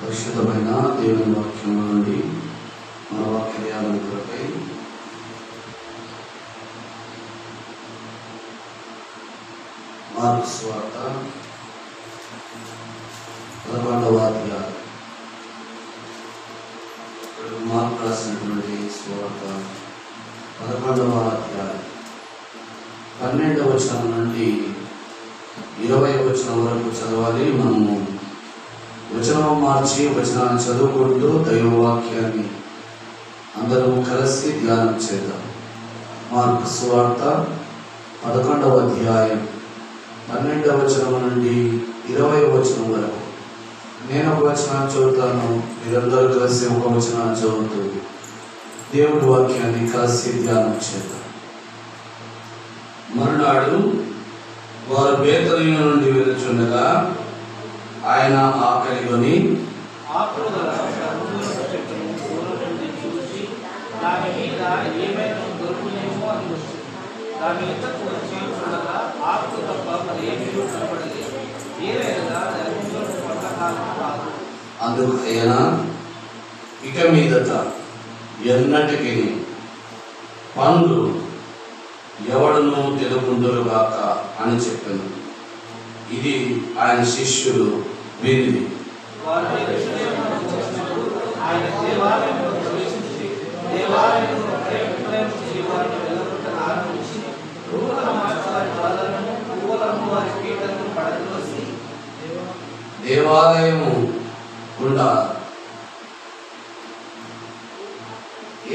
పరిశుద్ధమైన దేవుని వాక్యం నుండి మన వాక్య ధ్యానం కొరకై మార్కు సువార్త 11వ అధ్యాయం. మార్కు రాసినటువంటి సువార్త 11వ అధ్యాయం 12వ వచనం నుండి 20వ వచనం వరకు చదవాలి. మనము వచనం మార్చి వచనాన్ని చదువుకుంటూ దైవవాక్యాన్ని అందరము కలిసి ధ్యానం చేద్దాం. మార్కు సువార్త 11వ అధ్యాయం 12వ వచనం నుండి 20వ వచనం వరకు. నేను ఒక వచనాన్ని చదువుతాను, మీరందరూ కలిసి ఒక వచనాన్ని చదువుతూ దేవుడి వాక్యాన్ని కలిసి ధ్యానం చేద్దాం. మరునాడు వారు బేతనీయ నుండి వెలుచుండగా ఆయన ఆకలిగొని అందుకు ఆయన ఇక మీదట ఎన్నటికి పండ్లు ఎవడును తినకుందురుగాక అని చెప్పాను. ఇది ఆయన శిష్యులు విని దేవాలయము గుండా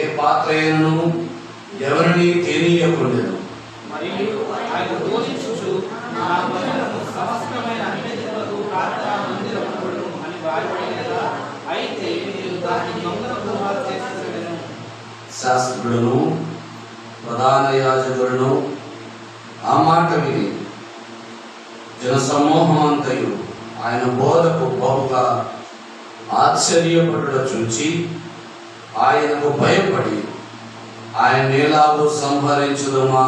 ఏ పాత్రను ఎవరిని తెలియకుండెను. శాస్త్రులను ప్రధాన యాజకులను ఆ మాట విని జనసమూహం అంతయు ఆయన బోధకు బహుగా ఆశ్చర్యపడుట చూచి ఆయనకు భయపడి ఆయన ఎలాగో సంహరించుదమా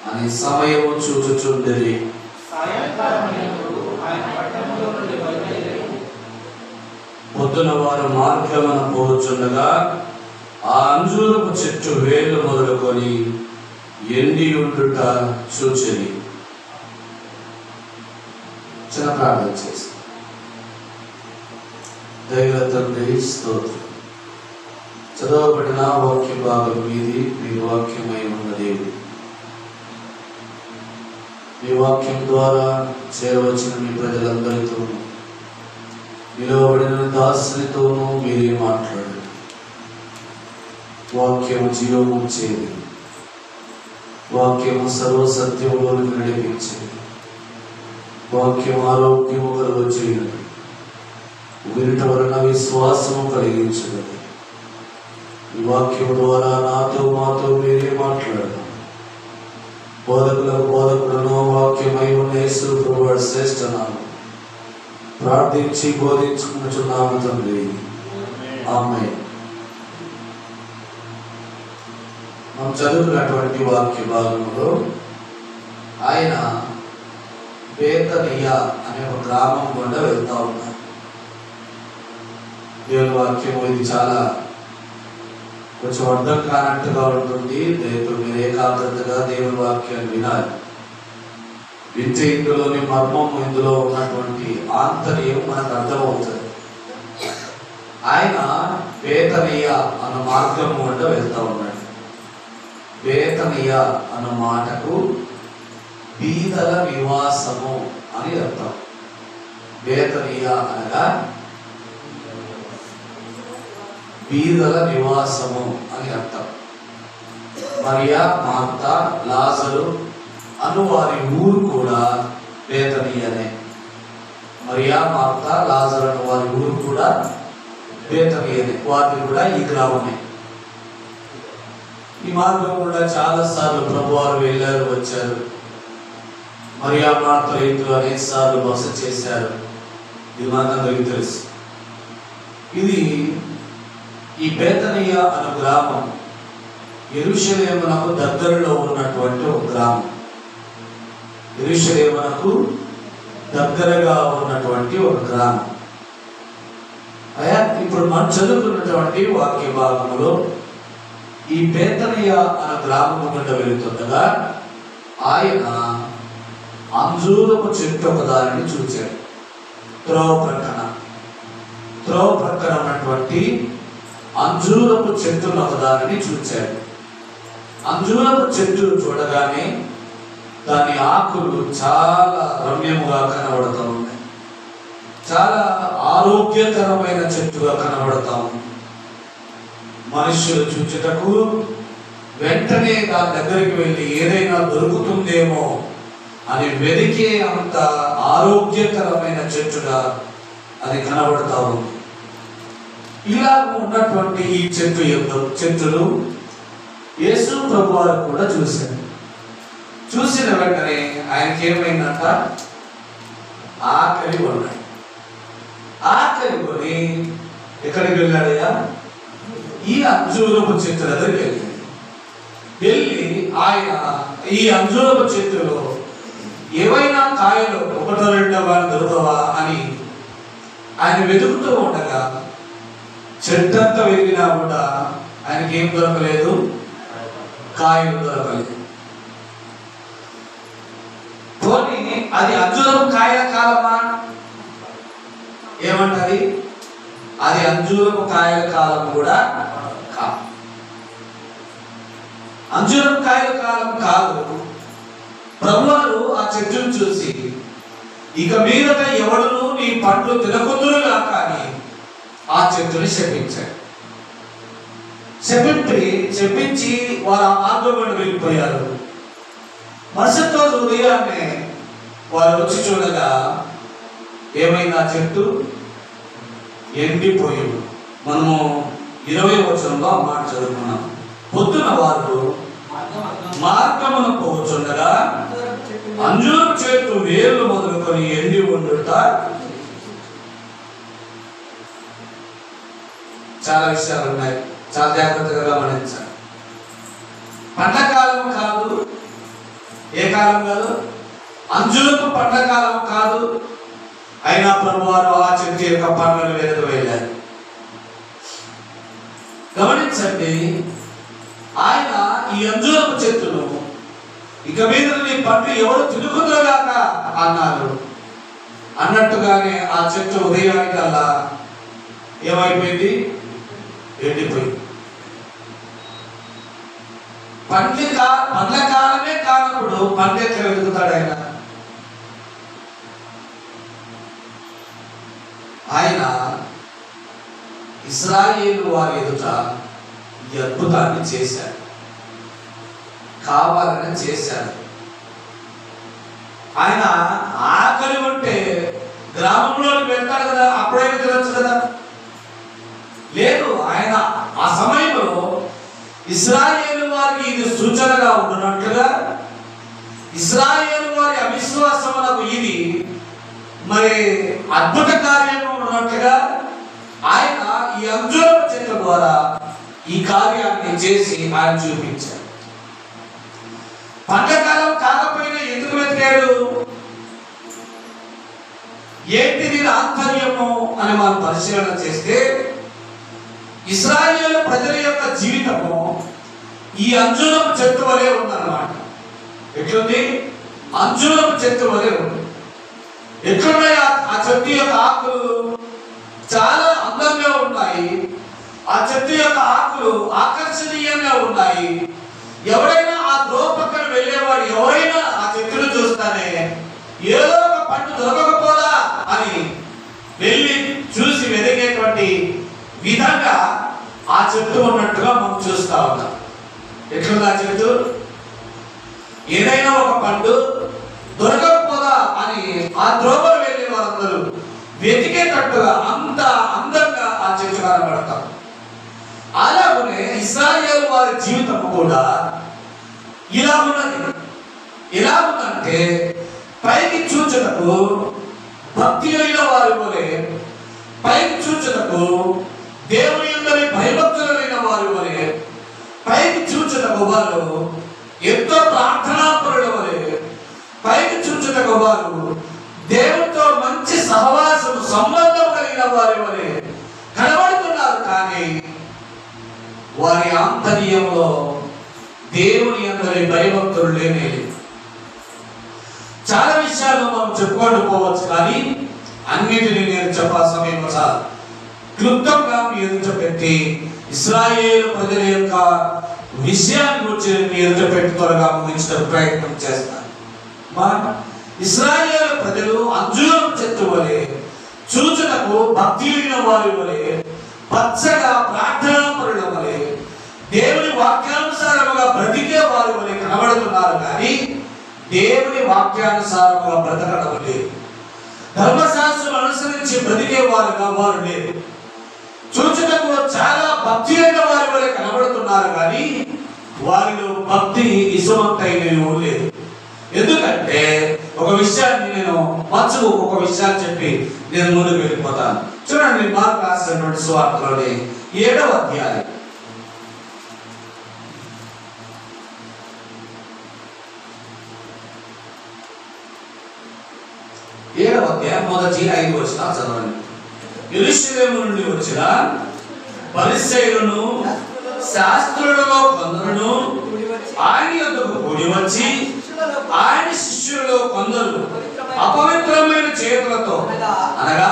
అని సమయము చూచుచుండిరి. పొద్దున వారు మార్గమున పోచుండగా ఆ అంజూరపు చెట్టు వేళ్ళు మొదలుకొని ఎండి ఉండుట చూచిరి. చిన్న ప్రార్థన చేసి దైవ తండ్రి స్తోత్రం. చదవబడిన వాక్య భాగం మీది, మీ వాక్యమై ఉన్న దేవుడు, మీ వాక్యం ద్వారా చేరవచ్చిన మీ ప్రజలందరితోనూ నిలవబడిన దాసునితోనూ మీరే మాట్లాడండి. వాక్యము జీవము చేది, వాక్యము సర్వసత్యములోనికి నడిపించేది, వాక్యం ఆరోగ్యము కలుగ చేయదు, వినుట వలన విశ్వాసము కలిగించగలదు. ఈ వాక్యం ద్వారా నాతో మాతో మీరే మాట్లాడదాం. బోధకులకు బోధకులను వాక్యమై ఉన్న యేసు ప్రభువు శ్రేష్ఠ నామమున ప్రార్థించి బోధించుకున్నాము తండ్రి, ఆమేన్. మనం చదువుకున్నటువంటి వాక్య భాగంలో ఆయన బేతనీయ అనే ఒక గ్రామం గుండా వెళ్తా ఉన్నారు. దేవుని వాక్యము ఇది చాలా కొంచెం అర్థం కానట్టుగా ఉంటుంది. రేపు మీరు ఏకాగ్రతగా దేవుని వాక్యాన్ని వినాలి. వింటే ఇందులోని మర్మం, ఇందులో ఉన్నటువంటి ఆంతర్యం మనకు అర్థమవుతుంది. ఆయన బేతనీయ అన్న మార్గం గుండా వెళ్తా ఉన్నాడు. బేతనీయ అన్న మాటకు బీదల నివాసము అని అర్థం. బేతనీయ అనగా బీదల నివాసము అని అర్థం. మరియా, మార్తా, లాజరు అను వారి ఊరు కూడా బేతనీయనే. మరియా, మార్తా, లాజరు అను వారి ఊరు కూడా బేతనీయనే. వారిని కూడా ఈ గ్రామమే. ఈ మార్గం కూడా చాలా సార్లు ప్రభువారు వెళ్ళారు, వచ్చారు. మరియా, మార్తా ఇంట్లో అనేక సార్లు బస చేశారు. ఇది మనందరికీ తెలుసు. ఇది ఈ బేతనీయ అనే గ్రామం యెరూషలేమునకు దగ్గరలో ఉన్నటువంటి ఒక గ్రామం. యెరూషలేమునకు దగ్గరగా ఉన్నటువంటి ఒక గ్రామం. ఇప్పుడు మనం చదువుకున్నటువంటి వాక్య భాగంలో ఈ బేతనియ అనే గ్రామం గుండా వెళుతుండగా ఆయన అంజూరపు చెట్టు ఒక దానిని చూచాడు. త్రోవ ప్రక్కన ఉన్నటువంటి అంజూరపు చెట్టును ఒక దానిని చూచాడు. అంజూరపు చెట్టు చూడగానే దాని ఆకులు చాలా రమ్యముగా కనబడుతూ ఉన్నాయి. చాలా ఆరోగ్యకరమైన చెట్టుగా కనబడతా ఉంది. మనుష్యులు చూచుటకు వెంటనే దాని దగ్గరికి వెళ్ళి ఏదైనా దొరుకుతుందేమో అని వెదికే అంత ఆరోగ్యకరమైన చెట్టుగా అది కనబడతా ఉంది. ఇలా ఉన్నటువంటి ఈ చెట్టులు యేసు ప్రభువారు కూడా చూశారు. చూసిన వెంటనే ఆయనకి ఏమైందంట, ఆకలి కొన్నాడు. ఆకలి కొని ఎక్కడికి వెళ్ళాడయ్యా? ఈ అంజూరపు చెట్టు దగ్గరికి వెళ్ళి ఆయన ఈ అంజూరపు చెట్టులో ఏవైనా కాయలు ఒకటో రెండో వారు దొరకవా అని ఆయన వెతుకుతూ ఉండగా చెట్టంతా వెతికినా కూడా ఆయనకి ఏం దొరకలేదు, కాయలు దొరకలేదు. పోనీ అది అంజూరపు కాయల కాలమా? ఏమంటది? అది అంజూరపు కాయల కాలం కూడా కాదు. అంజూరపు కాయల కాలం కాదు. ప్రభువారు ఆ చెట్టును చూసి ఇక మీదట ఎవడును నీ పండ్లు తినకుందురుగా కానీ ఆ చెట్టుని శపించాడు. చెప్పించి వారు ఆ మార్గంలో వెళ్ళిపోయారు. మరుసటి రోజు ఉదయాన్నే వారు వచ్చి చూడగా ఏమైంది? ఆ చెట్టు ఎండిపోయింది. మనము 20వ వచనంలో ఆ మాట చదువుకున్నాం. పొద్దున వారు మార్గమును పోవచ్చుండగా అంజూరపు చెట్టు వేర్లు మొదలుకొని ఎండి ఉండుట. చాలా విషయాలు ఉన్నాయి, చాలా జాగ్రత్తగా గమనించాలి. పండ్ల కాలం కాదు. ఏ కాలం కాదు? అంజూరపు పండ్ల కాలం కాదు. అయినా ప్రభువారు ఆ చెట్టు యొక్క పండ్లను వెనుక వెళ్ళారు. గమనించండి, ఆయన ఈ అంజూరపు చెట్టును ఇక మీద నీ పండ్లు ఎవరు తినుకుందరుగాక అన్నారు. అన్నట్టుగానే ఆ చెట్టు ఉదయానికల్లా ఏమైపోయింది? ఎండిపోయింది. పండ్ల కాలమే కానప్పుడు పండ్లు ఎక్కడ వెతుకుతాడు ఆయన? ఆయన ఇశ్రాయేలు వారి ఎదుట ఈ అద్భుతాన్ని చేశాడు, కావాలని చేశాడు. ఆయన ఆకలి ఉంటే గ్రామంలోకి వెళ్తాడు కదా, అప్పుడైనా తినొచ్చు కదా. లేదు, ఆయన ఆ సమయంలో ఇశ్రాయేలు వారికి ఇది సూచనగా ఉన్నట్లుగా, ఇశ్రాయేలు వారి అవిశ్వాసములకు ఇది మరి అద్భుత కార్యము ఉన్నట్టుగా ఆయన ఈ అంజూరపు చెట్ల ద్వారా ఈ కార్యాన్ని చేసి ఆయన చూపించారు. పండకాలం కాకపోయినా ఎందుకు వెతికాడు? ఏంటి దీని ఆంతర్యము అని మనం పరిశీలన చేస్తే ఇశ్రాయేలు ప్రజల యొక్క జీవితము ఈ అంజూరపు చెట్టు వలె ఉందన్నమాట. ఎట్లుంది? అంజూరపు చెట్టు వలె ఉంది. ఎట్లున్నాయి ఆ చెట్టు యొక్క ఆకులు? చాలా అందంగా ఉన్నాయి. ఆ చెట్టు యొక్క ఆకులు ఆకర్షణీయంగా ఉన్నాయి. ఎవరైనా ఆ త్రోవ పక్కన వెళ్ళేవాడు ఎవరైనా ఆ చెట్టును చూస్తానే ఏదో ఒక పండు దొరకకపోదా అని వెళ్ళి చూసి వెతికేటువంటి విధంగా ఆ చెట్టు ఉన్నట్టుగా మనం చూస్తా ఉన్నాం. ఎట్లుంది ఆ చెట్టు? ఏదైనా ఒక పండు దొరకకపోదా అని ఆ త్రోవలు వెళ్ళే వారందరూ వెతికేటట్టుగా అంత అందంగా ఆ చెట్టు కనబడతాం. అలాగనే ఇశ్రాయేలు వారి జీవితం కూడా ఇలా ఉన్నది. ఎలా ఉందంటే పైకి చూచుటకు భక్తి అయిన వారి వలె, పైకి చూచుటకు దేవుని యందు భయభక్తులైన వారి వలె, పైకి చూచుటకు వారు ఎంతో ప్రార్థనాపరుల వలె, పైకి చూచుటకు వారు దేవునితో మంచి సహవాసము సంబంధం కలిగిన వారి వలె కనబడుతున్న ఆంతర్యంలో దేవుని అందరి భయభక్తులు లేనేది. చాలా విషయాలు మనం చెప్పుకుంటూ పోవచ్చు, కానీ అన్నిటినీ నేను చెప్పా సమయం చాలు. క్లుప్తంగా మీ ఎదుట పెట్టి ఇశ్రాయేలు ప్రజల యొక్క విషయాన్ని గురించి మీ ఎదుట పెట్టి త్వరగా ముగించడం ప్రయత్నం చేస్తాను. ఇశ్రాయేలు ప్రజలు అంజూరం చెట్టు వలె, చూచుటకు భక్తి లేని వారి వలె, పచ్చగా ప్రార్థనాపరుల వలె, దేవుని వాక్యానుసారముగా బ్రతికే వారి వలె కనబడుతున్నారు, కానీ దేవుని వాక్యానుసారముగా బ్రతకడం లేదు. ధర్మశాస్త్రం అనుసరించి బ్రతికే వారుగా వారు లేరు. చూచుటకు చాలా భక్తి అయిన వారి వలె కనబడుతున్నారు, కానీ వారిలో భక్తి ఇసుమంతైనవి లేదు. ఎందుకంటే ఒక విషయాన్ని నేను ఒక విషయాన్ని చెప్పి నేను ముందుకు వెళ్ళిపోతాను. చూడండి, మార్కు రాసినటువంటి సువార్తలోని 7వ అధ్యాయం 7వ అధ్యాయం మొదటి 5 వచనాలు చదవండి. యెరూషలేము నుండి వచ్చిన పరిసయ్యులను శాస్త్రులలో కొందరును ఆయన యొద్దకు కూడి వచ్చి, ఆయన శిష్యులలో కొందరు అపవిత్రమైన చేతులతో అనగా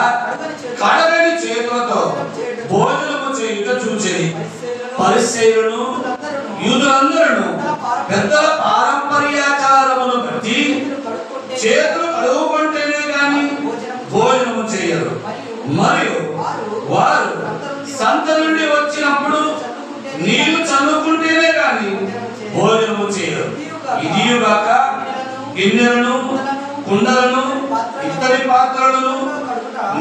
కడగని చేతులతో భోజనము చేయుట చూచెని పరిసయ్యులను యూదులందరూ పెద్దల పారంపర్యాచారమును బట్టి చేతులు కడుగుకుంటేనే గాని భోజనము చేయరు. మరియు వారు సంత నుండి వచ్చినప్పుడు నీళ్లు చల్లుకుంటేనే గాని భోజనము చేయరు. ఇదియుగాక గిన్నెలను, కుండలను, ఇత్తడి పాత్రలను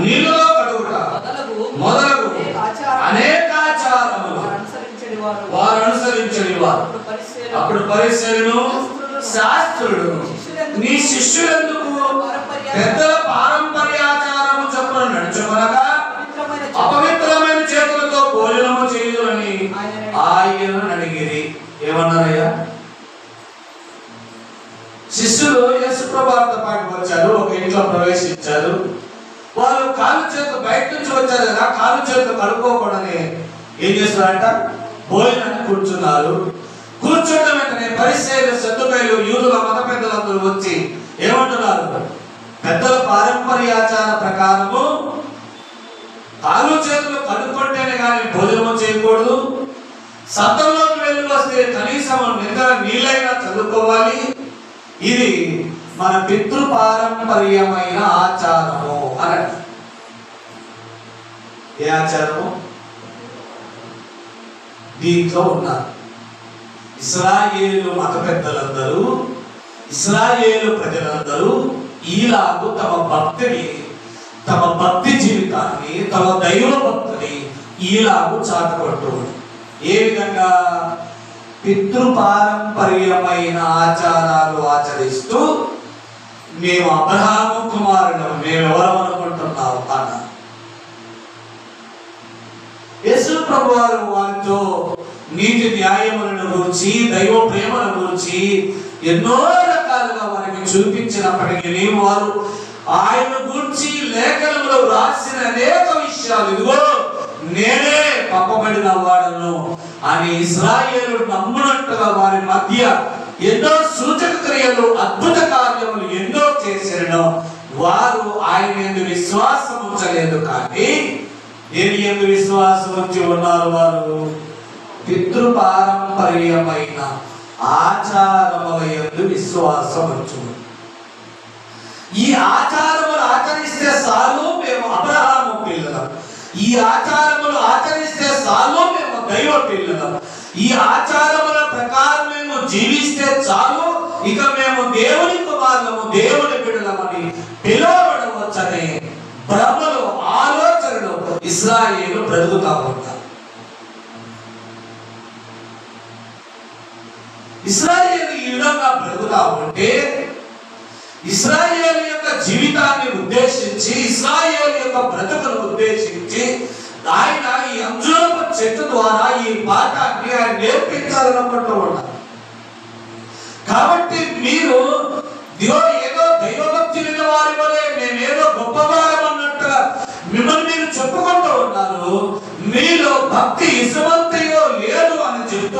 నీళ్ళలో కడుగుట మొదలగు అనేక ఆచారములు వారు అనుసరించని వారు. అప్పుడు పరిసయ్యులను శాస్త్రులను, నీ శిష్యులందుకు పెద్దల పారంపర్యాచారము చొప్పున నడుచుకొనగా అపవిత్రమైన చేతులతో భోజనము చేయురని ఆయనను అడిగిరి. ఏమన్నారయ్యా? శిష్యులు యేసుప్రభువుతో పాటు వచ్చారు, ఒక ఇంట్లో ప్రవేశించారు. వాళ్ళు కాలు చేతులు బయట నుంచి వచ్చారు కదా, కాలు చేతులు కడుక్కోకూడని ఏం చేస్తున్నారంట? భోజనాన్ని కూర్చున్నారు. కూర్చోవడం వెంటనే పరిసయ్యులు, సద్దుకయ్యులు, యూదుల మత పెద్దలందరూ వచ్చి ఏమంటున్నారు? పెద్దల పారంపర్యాచార ప్రకారము కాలు చేతులు కడుక్కుంటేనే కానీ భోజనము చేయకూడదు. సత్తంలోకి వెళ్ళి వస్తే కనీసం నిద్ర నీళ్ళైనా చదువుకోవాలి. ఇది మన పితృపారంపర్యమైన ఆచారము అన్నది. ఏ ఆచారము? దీంట్లో ఉన్నారు ఇశ్రాయేలు మత పెద్దలందరూ, ఇశ్రాయేలు ప్రజలందరూ ఈలాగు తమ భక్తిని, తమ భక్తి జీవితాన్ని, తమ దైవ భక్తిని ఈలాగు చాటుకుంటూ ఏ విధంగా పితృపారంపర్యమైన ఆచారాలు ఆచరిస్తూ మేము అబ్రహాము కుమారుడు, మేమెవరం అనుకుంటున్నావు అన్నారు. యేసు ప్రభువారు వారితో నీతి న్యాయములను గురించి, దైవ ప్రేమను గురించి ఎన్నో రకాలుగా వారికి చూపించినప్పటికీ వారు ఆయన గురించి లేఖనములో రాసిన అనేక విషయాలు, ఇదిగో నేనే పంపబడిన వాడను అని ఇశ్రాయేలు నమ్మునట్టుగా వారి మధ్య ఎన్నో సూచక క్రియలు, అద్భుత కార్యములు ఎన్నో చేసినను వారు ఆయన యందు విశ్వాసం ఉంచలేదు. కానీ దేని యందు విశ్వాసం ఉంచి ఉన్నారు? వారు పితృపారంపర్యమైన ఆచారముల యందు విశ్వాసం ఉంచు. ఈ ఆచారములు ఆచరిస్తే చాలు మేము అబ్రహాము పిల్లలం, ఈ ఆచారములు ఆచరిస్తే చాలు మేము దైవ పిల్లలం, ఈ ఆచారముల ప్రకారం మేము జీవిస్తే చాలు ఇక మేము దేవుని కుమారులము, దేవుని బిడ్డలమని పిలువబడవచ్చనే భ్రమలు, ఆలోచనలు ఇశ్రాయేలు బ్రతుకుతా ఉంటారు. ఇశ్రాయేలు ఈ విధంగా బ్రతుకుతా ఉంటే ఇశ్రాయేలు యొక్క జీవితాన్ని ఉద్దేశించి, ఇశ్రాయేలు యొక్క బ్రతుకును ఉద్దేశించి ఆయన ఈ అంజూరపు చెట్టు ద్వారా ఈ పాఠాన్ని ఆయన నేర్పించాలనుకుంటూ ఉన్నారు. కాబట్టి మీరు ఏదో దైవభక్తి లేని వారి వలె మేమేదో గొప్పవారం అన్నట్టుగా మిమ్మల్ని మీరు చెప్పుకుంటూ ఉన్నారు. మీలో భక్తి ఇసుమంతయో లేదు అని చెప్తూ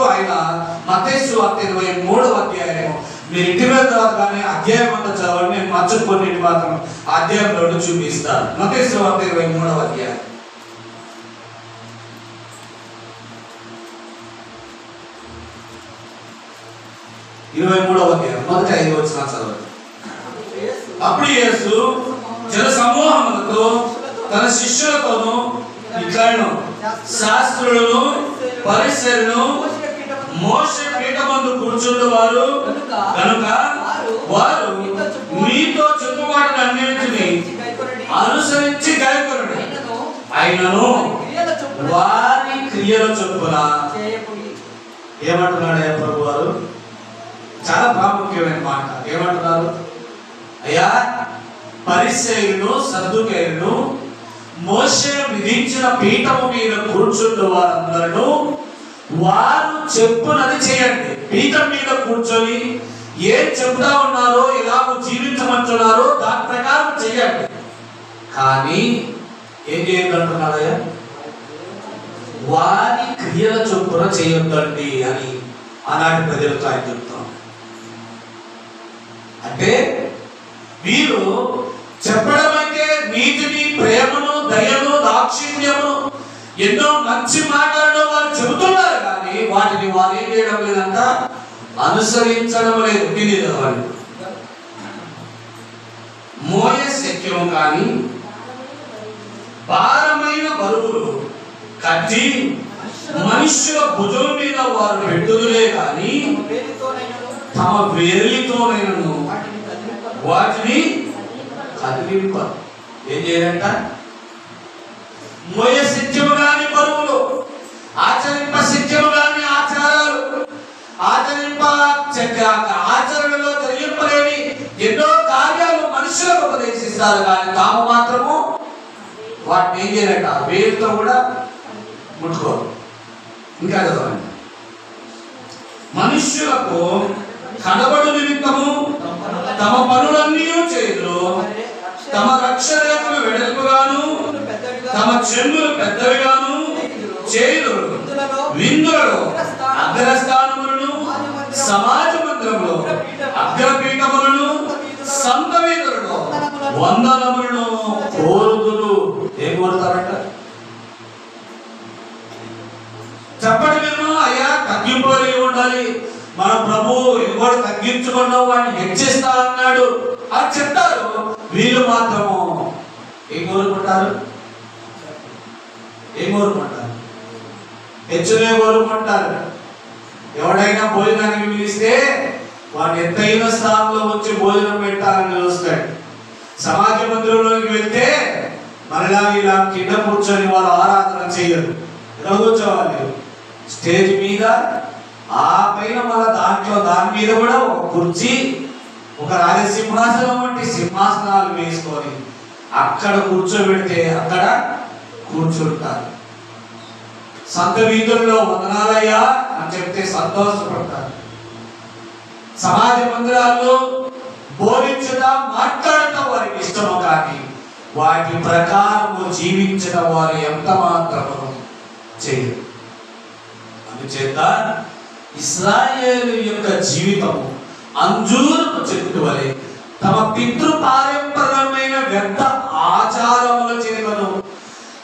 తర్వాత కానీ అధ్యాయం అంతా చదవండి. నేను మచ్చలు కొన్నింటి మాత్రం అధ్యాయంలో చూపిస్తాను. మత్తయి సువార్త 23వ అధ్యాయం. 23వ అధ్యాయం మొదటి 5 వచనాలు చదవండి. అప్పుడు యేసు జన సమూహములతో తన శిష్యులతోనూ ఇట్లను, శాస్త్రులను పరిసరులను మోషే పీఠమందు కూర్చుండువారు కనుక వారు మీతో చెప్పుమాటలన్నిటిని అనుసరించి గైకొనుడి. అయినను వారి క్రియల చొప్పున ఏమంటున్నాడు ప్రభు వారు? చాలా ప్రాముఖ్యమైన మాట. ఏమంటున్నారు? అయ్యా, పరిసయ్యులను సద్దుకయ్యులను మోషే విధించిన పీఠము మీద కూర్చుండు వారందరూ వారు చెప్పునది చేయండి. పీఠం మీద కూర్చొని ఏం చెప్తా ఉన్నారో, ఎలాగో జీవించమంటున్నారో దాని ప్రకారం చేయండి. కానీ ఏం చేయొద్దంటున్నాడయ్యా? వారి క్రియల చొప్పున చేయొద్దండి అని ఆనాటి ప్రజలతో ఆయన చెప్తాం. అంటే వీరు చెప్పడమైతే నీతిని, ప్రేమను, దయను, దాక్షిణ్యమును, ఎన్నో మంచి మాటలను వారు చెబుతున్నారు. కానీ వాటిని వారు ఏం చేయడం లేదంట, అనుసరించడం లేదు. ఇది మోయ శక్యము కానీ భారమైన బరువులు కట్టి మనుష్యుల భుజం మీద వారు పెట్టుదులే కానీ తమ వేలితోనైనను వాటిని కదిలింపరు. ఏం చేయాలంట? మోయ శక్యము కాని బరువులు, ఆచరింప శక్యము కాని ఆచారాలు, ఆచరణలో జరిగింపలేని ఎన్నో కార్యాలు మనుషులకు ఉపదేశిస్తారు. కానీ తాము మాత్రము వాటిని ఏం చేయాలంట? వేలుతో కూడా ముట్టుకోరు. ఇంకా చదవండి. మనుష్యులకు కనబడు నిమిత్తము తమ పనులన్నీ చేయరు. తమ రక్షరేఖలు వెడల్పుగాను తమ చెన్నులు పెద్దవిగాను చేయరు. విందులలో అగ్రస్థానములను, సమాజ మందిరములో అగ్రపీఠములను, సంత వీధులలో వందనములను కోరుదురు. ఏం కోరుతారంట? చెప్పండి మీరు. అయ్యా, తగ్గింపు కలిగి ఉండాలి. మన ప్రభు ఎవరు తగ్గించుకున్నా వాడిని హెచ్చిస్తా అన్నాడు అని చెప్తారు. వీళ్ళు మాత్రము ఏం కోరుకుంటారు? ఏం కోరుకుంటారు? హెచ్చునే కోరుకుంటారు. ఎవడైనా భోజనానికి పిలిస్తే వాడిని ఎత్తైన స్థానంలో వచ్చి భోజనం పెట్టాలని వస్తాడు. సమాజ మందిరంలోకి వెళ్తే మరలా ఇలా కింద కూర్చొని వాళ్ళు ఆరాధన చేయరు. ఎలా కూర్చోవాలి? స్టేజ్ మీద, ఆ పైన మళ్ళీ దాని మీద కూడా ఒక కుర్చీ, ఒక రాజసింహాసనం వంటి సింహాసనాలు వేసుకొని అక్కడ కూర్చోబెడితే అక్కడ కూర్చుంటారు. సంత వీధుల్లో వందనాలయ్యా అని చెప్తే సంతోషపడతారు. సమాజ మందిరాల్లో బోధించడం, మాట్లాడటం వారికి ఇష్టము. కానీ వాటి ప్రకారము జీవించడం వారు ఎంత మాత్రము చేయరు. అందుచేత ఇశ్రాయేలు యొక్క జీవితము అంజూరపు చెట్టు వలె తమ పితృ పారంపర్యమైన వ్యర్థ ఆచారముల చేతను,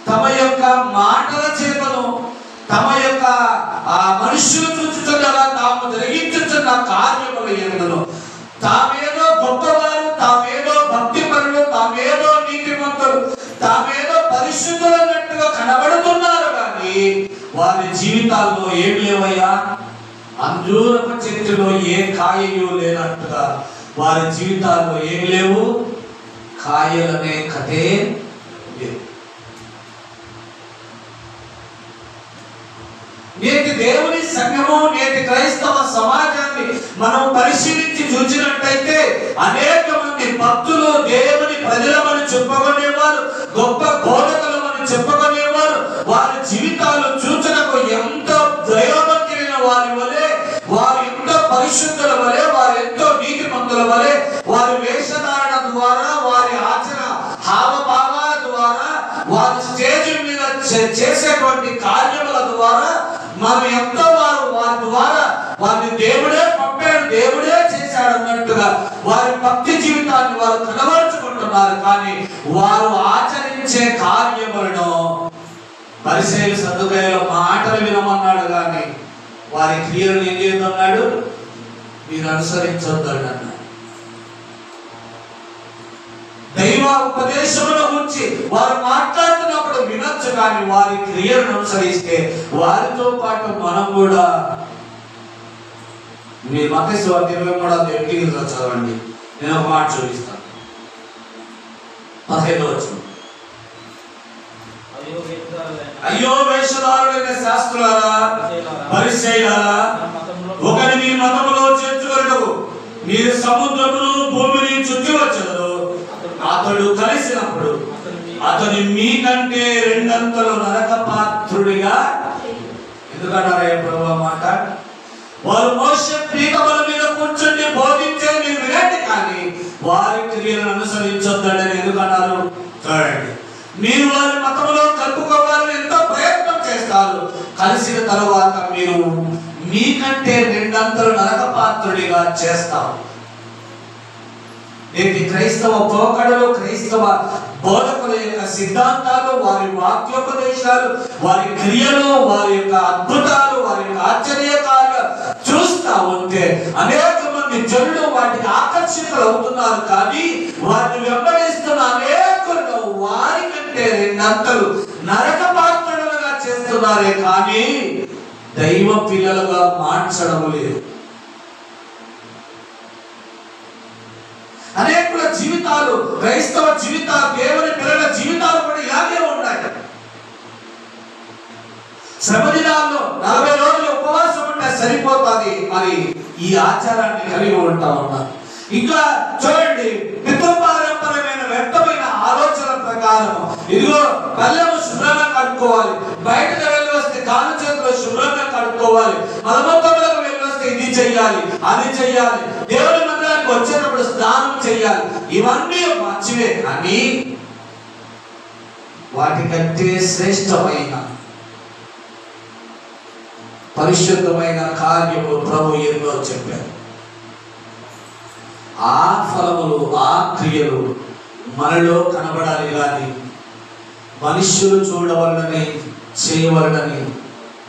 తమ యొక్క మాటల చేతను, తమ యొక్క మనుషులు చూచుచుండగా తాము జరిగించుచున్న కార్యముల యందును తామేదో గొప్పవారు, తామేదో భక్తి పరులు, తామేదో నీతిమంతులు, తామేదో పరిశుద్ధులు అన్నట్టుగా కనబడుతున్నారు. కానీ వారి జీవితాల్లో ఏం లేవయ్యా? అంజూరపు చెట్టులో ఏ కాయయు లేనట్టుగా వారి జీవితాల్లో ఏం లేవు? కాయలనే కథే లేవు. నేటి దేవుని సంఘము, నేటి క్రైస్తవ సమాజాన్ని మనం పరిశీలించి చూసినట్టయితే అనేక మంది భక్తులు దేవుని ప్రజలమని చెప్పుకునేవారు, గొప్ప బోధకులమని చెప్పుకునేవారు, వారి జీవితాలు చూచనకు ఎంతో దైవభక్తులైన వారి వలె, వారు ఎంతో పరిశుద్ధుల వలె, వారు ఎంతో నీతిమంతుల వలె, వారి వేషధారణ ద్వారా, వారి ఆచరణ హావభావాల ద్వారా, వారి స్టేజ్ మీద చేసేటువంటి కార్యముల ద్వారా మనం ఎంతో వారి ద్వారా వారిని దేవుడే పంపాడు, దేవుడే చేశాడు ఉన్నాడు అన్నట్టుగా వారి భక్తి జీవితాన్ని వారు కనబరుచుకుంటున్నారు. కానీ వారు ఆచరించే కార్యములను పరిసయ్యులు సద్దుకాయుల మాటలు వినమన్నాడు, కానీ వారి క్రియలను ఏం చేస్తున్నాడు? మీరు అనుసరించొద్దండి అన్నాడు. దైవ ఉపదేశముల గురించి వారు మాట్లాడుతున్నప్పుడు వినొచ్చు, కానీ వారి క్రియలను అనుసరిస్తే వారితో పాటు మనం కూడా. మీరు మత్తయి సువార్త 23:8 చదవండి. నేను ఒక మాట చూపిస్తాను. 15వ వచనం. అయ్యో వేషధారులైన శాస్త్రులారా, పరిసయ్యులారా, ఒకని మీ మతములో చేర్చుకొనుటకు మీరు సముద్రమును భూమిని చుట్టి వచ్చెదరు. అతడు కలిసినప్పుడు అతని మీకంటే రెండంతలు నరక పాత్రుడిగా. ఎందుకన్నారా ప్రభువా మాట? వారు మోషే పీఠముల మీద కూర్చొని బోధించే మీరు వినండి, కానీ వారి క్రియలను అనుసరించొద్దని ఎందుకన్నారు? చూడండి, మీరు వారి మతములో కలుపుకోవాలని ఎంతో ప్రయత్నం చేస్తారు. కలిసిన తరువాత మీరు మీకంటే రెండంతలు నరక పాత్రుడిగా చేస్తారు. నేటి క్రైస్తవ పోకడలు, క్రైస్తవ బోధకుల యొక్క సిద్ధాంతాలు, వారి వాక్యోపదేశాలు, వారి క్రియలు, వారి యొక్క అద్భుతాలు, వారి యొక్క ఆశ్చర్యకార్యాలు చూస్తా ఉంటే అనేక మంది జనులు వాటికి ఆకర్షితులు అవుతున్నారు. కానీ వారిని వెంబడిస్తున్న అనేకులను వారి కంటే రెండంతలు నరక పాత్రులుగా చేస్తున్నారే, కానీ దైవ పిల్లలుగా మార్చడం లేదు. అనేకుల జీవితాలు, క్రైస్తవ జీవితాలు, దేవుని పిల్లల జీవితాలు కూడా ఇలాగే ఉన్నాయి. శ్రమ దినాల్లో 40 రోజులు ఉపవాసం ఉంటే సరిపోతుంది మరి ఈ ఆచారాన్ని కలిగి ఉంటా ఉన్నారు. ఇంకా చూడండి, పితృపారంపర్యమైన వ్యర్థమైన ఆలోచన ప్రకారం ఇదిగో పల్లెము శుభ్రంగా కడుక్కోవాలి, బయటకు వెళ్ళి వస్తే కాలు చేతులు శుభ్రంగా కడుక్కోవాలి, మలమూత్రములకు వెళ్ళి వస్తే ఇది చెయ్యాలి, అది చెయ్యాలి, దేవుని మందిరానికి వచ్చేటప్పుడు స్నానం చెయ్యాలి. ఇవన్నీ మంచివే, కానీ వాటికంటే శ్రేష్టమైన పరిశుద్ధమైన కార్యము ప్రభు ఎన్నో చెప్పారు. ఆ ఫలములు, ఆ క్రియలు మనలో కనబడాలి, కానీ మనుష్యులు చూడవలనని, చేయవలనని,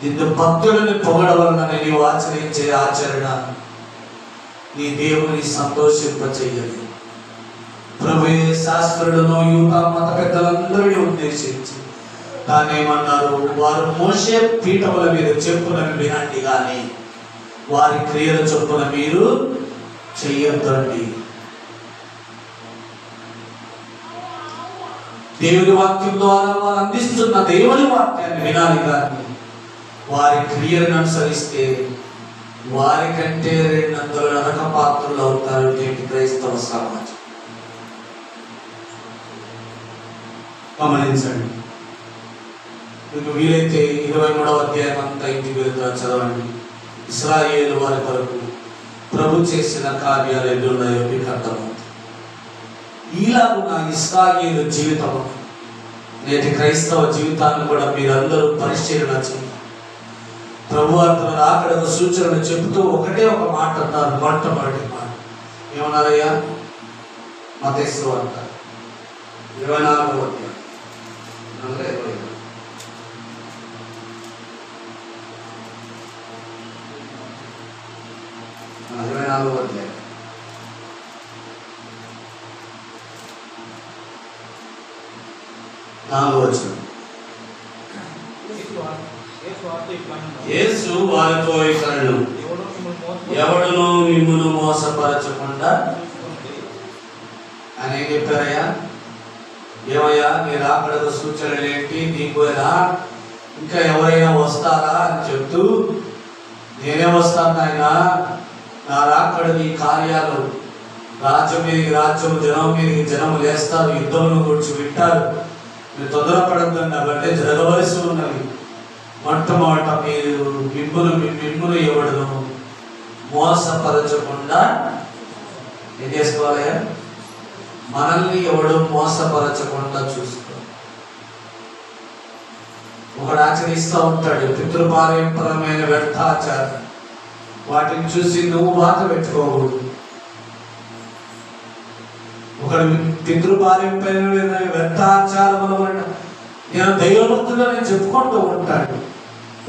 నిన్ను భక్తులని పొగడవలనని నీవు ఆచరించే ఆచరణ నీ దేవుని సంతోషింపచేయాలి. ప్రభువే శాస్త్రులను, యూదా మత పెద్దలందరినీ ఉద్దేశించి తానేమన్నారు? వారు మోషే పీఠముల మీద చెప్పునని వినండి, కానీ వారి క్రియల చొప్పున మీరు చెయ్యొద్దండి. దేవుని వాక్యం ద్వారా వారు అందిస్తున్న దేవుని వాక్యాన్ని వినాలి, కానీ వారి క్రియలను అనుసరిస్తే వారి కంటే రెండంతలు నరక పాత్రులు అవుతారు నేటి క్రైస్తవ సమాజం. గమనించండి. మీకు వీలైతే 23వ అధ్యాయం అంతా ఇంటికి వెళ్తా చదవండి. ఇశ్రాయేలు వారి కొరకు ప్రభు చేసిన కార్యాలు ఎన్ని ఉన్నాయో మీకు అర్థమవుతుంది. ఈలాగున్న ఇశ్రాయేలు జీవితం నేటి క్రైస్తవ జీవితాన్ని కూడా మీరందరూ పరిశీలన చేయండి. ప్రభు తన రాకడకు సూచనలు చెబుతూ ఒకటే ఒక మాట అన్నారు. మొట్టమొదటి మాట ఏమన్నారయ్యా? మత్తయి సువార్త 24వ అధ్యాయం 24వ అధ్యాయం 4వ వచనం. యేసు వారితో ఇతరులు ఎవడును మిమ్మును మోసపరచకుండా అని చెప్పారయ్యా. ఏమయ్యా నీ రాకడకు సూచనలు ఏంటి? నీకునా ఇంకా ఎవరైనా వస్తారా అని చెప్తూ, నేనే వస్తాను ఆయన, నా రాకడ ఈ కార్యాలు, రాజ్యం మీదకి రాజ్యము, జనం మీదకి జనము లేస్తారు, యుద్ధమును గురించి వింటారు, మీరు తొందరపడద్దండి, అవన్నీ జరగవలసి ఉన్నవి. మొట్టమొదట మీరు మిమ్మును ఎవడును మోసపరచకుండా ఏం చేసుకోవాలయ్యా? మనల్ని ఎవడు మోసపరచకుండా చూసుకో. ఒకడు ఆచరిస్తూ ఉంటాడు పితృపారంపరమైన వ్యర్థాచారం, వాటిని చూసి నువ్వు బాధ పెట్టుకోకూడదు. ఒకడు పితృపారంపర్యమైన వ్యర్థాచారముల వలన నేను దైవభక్తుగా నేను చెప్పుకుంటూ ఉంటాడు.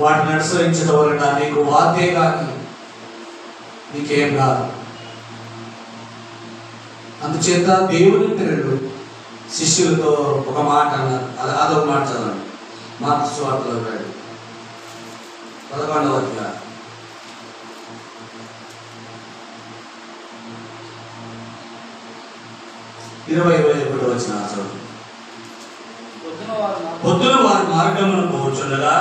వాటిని అనుసరించడం వలన నీకు వాతే కానీ నీకేం కాదు. అందుచేత దేవుని పిల్లలు శిష్యులతో ఒక మాట అన్నారు. అదొక మాట చదవండి. మార్కు సువార్తలో 11వ అధ్యాయం 20-21 వచనం చదవండి. పొద్దున వారి మార్గమును పోచుండగా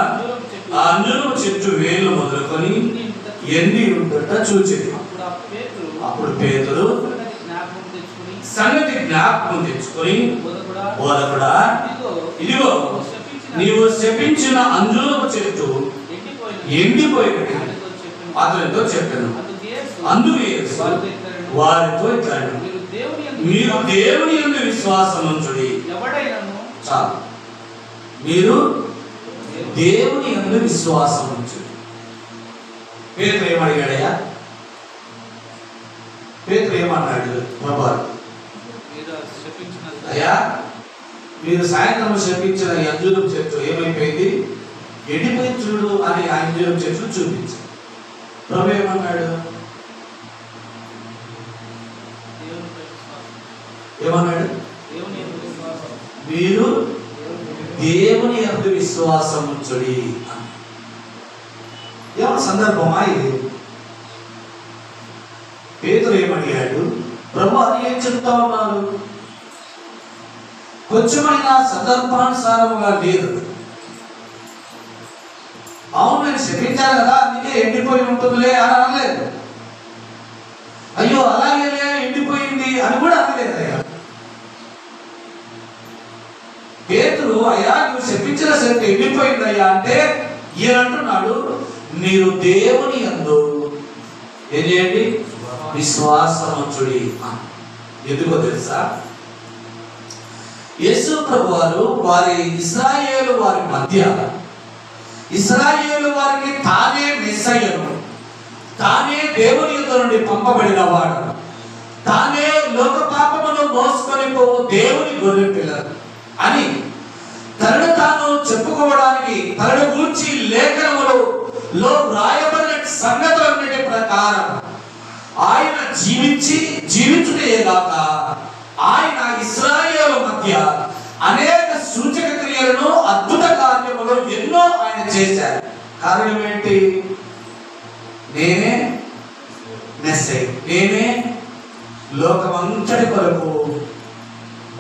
ఆ అంజూరపు చెట్టు వేలు మొదలుకొని ఎండి ఉండుట చూచెను. అప్పుడు పేతురు సంగతి జ్ఞాపకం తెచ్చుకొని, బోధకుడా, ఇదిగో నీవు శపించిన అంజూరపు చెట్టు ఎండిపోయినది అతనితో చెప్పాను. అందుకు యేసు వారితో ఇట్లనెను, మీరు దేవుని యందు విశ్వాసం ఉంచుడి. చాలు, మీరు దేవుని యందు విశ్వాసం ఉంచుడి. పేతురు ఏమడిగాడయ్యా? పేతురు ఏమన్నాడు? ప్రభువారు, అయ్యా మీరు సాయంత్రం శపించిన ఈ అంజూరపు చెట్టు ఏమైపోయింది? ఎండిపోయి చూడు అని ఆ అంజూరపు చెట్లు చూపించాడు. ప్రభు ఏమన్నాడు? ఏమన్నాడు? మీరు దేవుని యందు విశ్వాసం ఉంచుడి. ఏమన్నా సందర్భమా ఇది? పేతురు ఏమడిగాడు? ప్రభు అది ఏం చెప్తా ఉన్నారు? కొంచెమైనా సందర్భానుసారముగా లేదు. అవును, నేను శపించాను కదా అందుకే ఎండిపోయి ఉంటుందిలే అని అనలేదు. అయ్యో అలాగేలే ఎండిపోయింది అని కూడా అనలేదు. అయ్యా పేతురు, అయ్యా నువ్వు శపించిన శక్తి ఎండిపోయిందయ్యా అంటే ఈయన అంటున్నాడు, మీరు దేవుని యందు ఏం చేయండి? విశ్వాసం ఉంచుడి. ఎందుకో తెలుసా? యేసు ప్రభు వారు వారి ఇశ్రాయేలు వారి మధ్య, ఇశ్రాయేలు వారికి తానే మెస్సయ్యను, తానే దేవుని యొద్ద నుండి పంపబడిన వాడు, తానే లోక పాపమును మోసుకొని పోవు దేవుని గొర్రె పిల్లలు అని తనను తాను చెప్పుకోవడానికి తనను గురించి లేఖనములో వ్రాయబడిన సంగతులన్నిటి ప్రకారం ఆయన జీవించుటేగాక ఆయన ఇశ్రాయేలు మధ్య అనేక సూచక క్రియలను, అద్భుత కార్యములు ఎన్నో ఆయన చేశారు. కారణం ఏంటి? నేనే మెస్సయ్య, నేనే లోకమంతటి కొరకు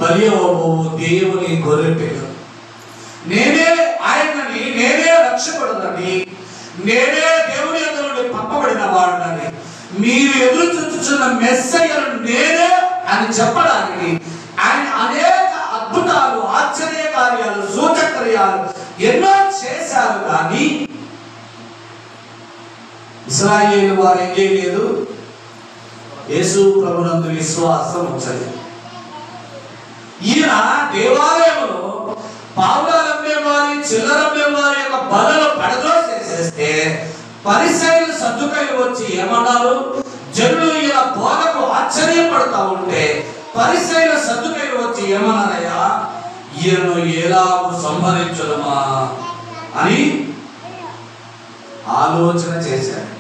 బలి అవ్వబో దేవుని గొర్రె పిల్ల, నేనే ఆయనని, నేనే రక్షకుడనని, నేనే దేవుని యొద్ద నుండి పంపబడిన వాడునని, మీరు ఎదురు చూస్తున్న మెస్సయ్యను నేనే అని చెప్పడానికి ఆయన అనేక అద్భుతాలు, ఆశ్చర్య కార్యాలు, సూచక్రియాలు ఎన్నో చేశారు. కానీ ఇశ్రాయేలు వారు ఏం చేయలేదు? యేసు ప్రభునందు విశ్వాసం ఉంచలేదు. ఈయన దేవాలయంలో పావురాలమ్మే వారి, చిల్లరమ్మే వారి యొక్క బలలో పడదోసేస్తే పరిసయ్యులు సద్దుకయ్యులు వచ్చి ఏమన్నారు? జనులు ఈయన బోధకు ఆశ్చర్యపడతా ఉంటే పరిసయ్యులు సద్దుకయ్యులు వచ్చి ఏమన్నారయ్యా? ఈయనను ఎలాగూ సంహరించడమా అని ఆలోచన చేశారు.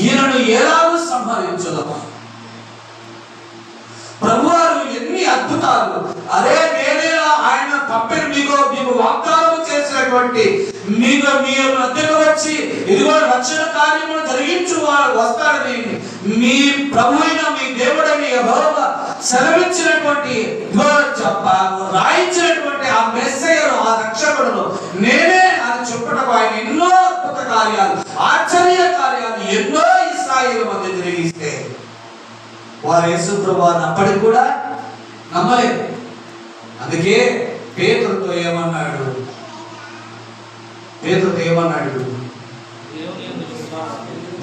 ఈయనను ఎలాగూ సంహరించడమా? ప్రభువారు ఎన్ని అద్భుతాలు! అరే నేనే ఆయన పంపిణీ మీకు వాగ్దానం చేసినటువంటి మీకు మీ మధ్యకు వచ్చి ఇదిగో రక్షణ కార్యములు జరిగించు వస్తాడని మీ ప్రభు అయిన మీ దేవుడని యెహోవా సెలవిచ్చినటువంటి రాయించినటువంటి ఆ మెస్సయ్యను, ఆ రక్షకుడును నేనే అని చెప్పడం ఆయన ఎన్నో అద్భుత కార్యాలు, ఆశ్చర్య కార్యాలు ఎన్నో ఇశ్రాయేలు మధ్య జరిగిస్తే వారు యేసు ప్రభువుని అప్పటికి కూడా నమ్మలేదు. అందుకే పేతురుతో ఏమన్నాడు?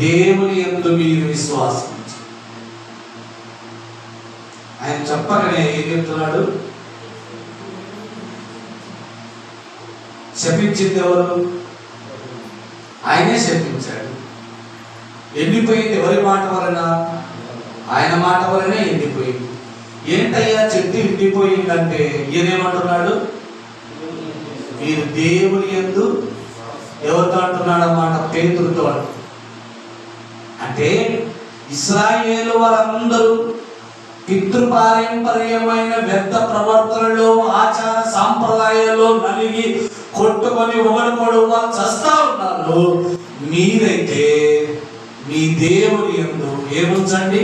దేవుని యందు మీరు విశ్వాసం. ఆయన చెప్పకనే ఏం చెప్తున్నాడు? శపించింది ఎవరు? ఆయనే శపించాడు. ఎండిపోయింది ఎవరి మాట వలన? ఆయన మాట వలనే ఎండిపోయింది. ఏంటయ్యా చెట్టు ఎండిపోయిందంటే ఈయనేమంటున్నాడు? మీరు దేవుని యందు ఎవరితో అంటున్నాడు అన్నమాట? పేతురుతో. అంటే ఇశ్రాయేలు వారందరూ పితృపారంపర్యమైన వ్యర్థ ప్రవర్తనలో, ఆచార సాంప్రదాయాల్లో నలిగి కొట్టుకొని ఒకరికొడు వాళ్ళు చస్తా ఉన్నారు. మీరైతే మీ దేవుని యందు ఏముంచండి?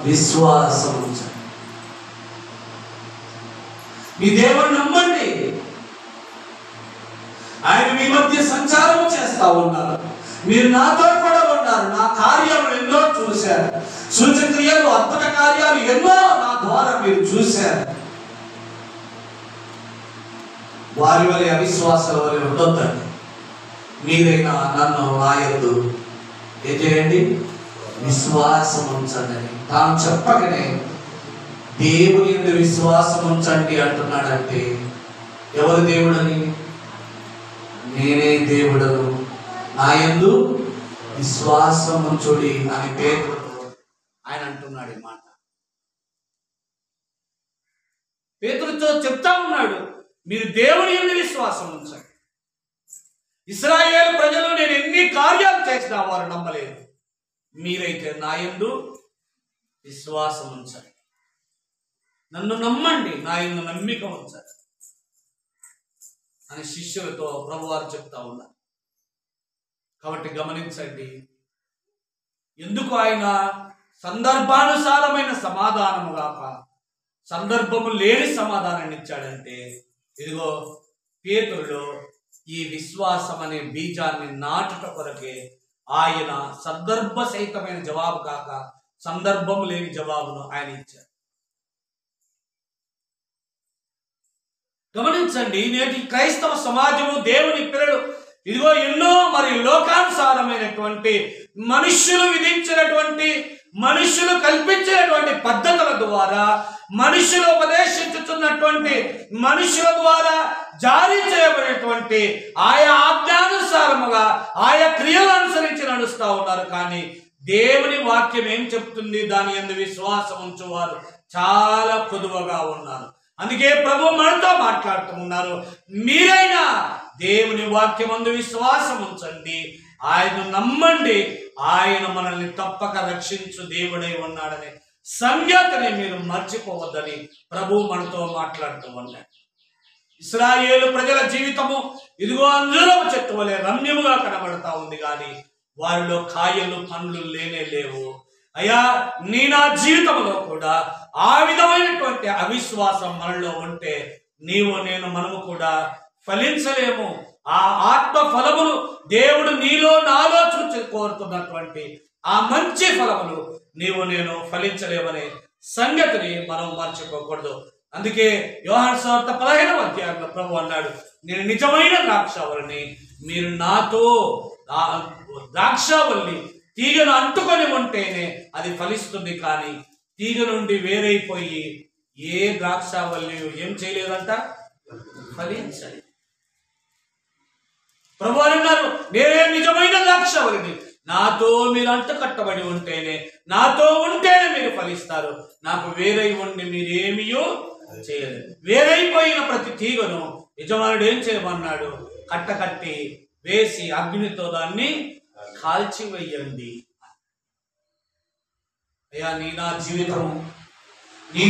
విశ్వాసం ఉంచండి. మీ దేవుని నమ్మండి. ఆయన మీ మధ్య సంచారం చేస్తా ఉన్నారు. మీరు నాతో కూడా ఉన్నారు. నా కార్యాలు ఎన్నో చూశారు. సూచక్రియలు, అద్భుత కార్యాలు ఎన్నో నా ద్వారా మీరు చూశారు. వారి వలె అవిశ్వాసాల వలె ఉండొద్దండి. మీరైనా నన్ను నా యందు ఏం చేయండి? విశ్వాసం ఉంచండి. తాను చెప్పకనే దేవుని యందు విశ్వాసం ఉంచండి అంటున్నాడంటే ఎవరు దేవుడని? నేనే దేవుడను, నా యందు విశ్వాసం ఉంచుడి అని పేతురుతో ఆయన అంటున్నాడు. ఈ మాట పేతురుతో చెప్తా ఉన్నాడు, మీరు దేవుని యందు విశ్వాసం ఉంచండి. ఇశ్రాయేలు ప్రజలు నేను ఎన్ని కార్యాలు చేసినా వారు నమ్మలేదు. మీరైతే నా యందు విశ్వాసం ఉంచండి. నన్ను నమ్మండి, నా యందు నమ్మిక ఉంచండి అని శిష్యులతో ప్రభువారు చెప్తా ఉన్నారు. కాబట్టి గమనించండి, ఎందుకు ఆయన సందర్భానుసారమైన సమాధానము కాక సందర్భము లేని సమాధానాన్ని ఇచ్చాడంటే, ఇదిగో పేతురులో ఈ విశ్వాసం అనే బీజాన్ని నాటుట కొరకే ఆయన సందర్భ సహితమైన జవాబు కాక సందర్భం లేని జవాబును ఆయన ఇచ్చారు. గమనించండి, నేటి క్రైస్తవ సమాజము, దేవుని పిల్లలు ఇదిగో ఎన్నో మరి లోకానుసారమైనటువంటి మనుష్యులు విధించినటువంటి, మనుష్యులు కల్పించినటువంటి పద్ధతుల ద్వారా, మనుష్యులు ఉపదేశించుతున్నటువంటి, మనుష్యుల ద్వారా జారీ చేయబడినటువంటి ఆయా ఆజ్ఞానుసారముగా ఆయా క్రియలు అనుసరించి నడుస్తూ ఉన్నారు. కానీ దేవుని వాక్యం ఏం చెప్తుంది? దాని యందు విశ్వాసం ఉంచువారు చాలా కొదువగా ఉన్నారు. అందుకే ప్రభు మనతో మాట్లాడుతూ ఉన్నారు, మీరైనా దేవుని వాక్యమందు విశ్వాసం ఉంచండి, ఆయన నమ్మండి, ఆయన మనల్ని తప్పక రక్షించు దేవుడై ఉన్నాడనే సంగతిని మీరు మర్చిపోవద్దని ప్రభు మనతో మాట్లాడుతూ ఉన్నాడు. ఇశ్రాయేలు ప్రజల జీవితము ఇదిగో అంజూరపు చెట్టు వలె రమ్యముగా కనబడతా ఉంది, కానీ వారిలో కాయలు పండ్లు లేనే లేవు. అయ్యా, నా జీవితంలో కూడా ఆ విధమైనటువంటి అవిశ్వాసం మనలో ఉంటే మనము కూడా ఫలించలేము. ఆ ఆత్మ ఫలములు దేవుడు నీలో నాలో చూచి కోరుతున్నటువంటి ఆ మంచి ఫలములు నేను ఫలించలేమనే సంగతిని మనం మర్చిపోకూడదు. అందుకే యోహాను సువార్త 15వ అధ్యాయంలో ప్రభు అన్నాడు, నేను నిజమైన ద్రాక్షావల్లిని, మీరు నాతో ద్రాక్షావల్లి తీగను అంటుకొని ఉంటేనే అది ఫలిస్తుంది. కానీ తీగ నుండి వేరైపోయి ఏ ద్రాక్షావల్లి ఏం చేయలేదంట? ఫలించాలి. ప్రభు అన్నారు, నేనే నిజమైన ద్రాక్షావల్లిని, నాతో మీరు అంటు కట్టబడి ఉంటేనే, నాతో ఉంటేనే మీరు ఫలిస్తారు. నాకు వేరై ఉండి మీరేమియో చేయలేదు. వేరైపోయిన ప్రతి తీగను యజమానుడు ఏం చేయమన్నాడు? కట్టకట్టి వేసి అగ్నితో దాన్ని కాల్చివేయండి. అయ్యా, నా జీవితం,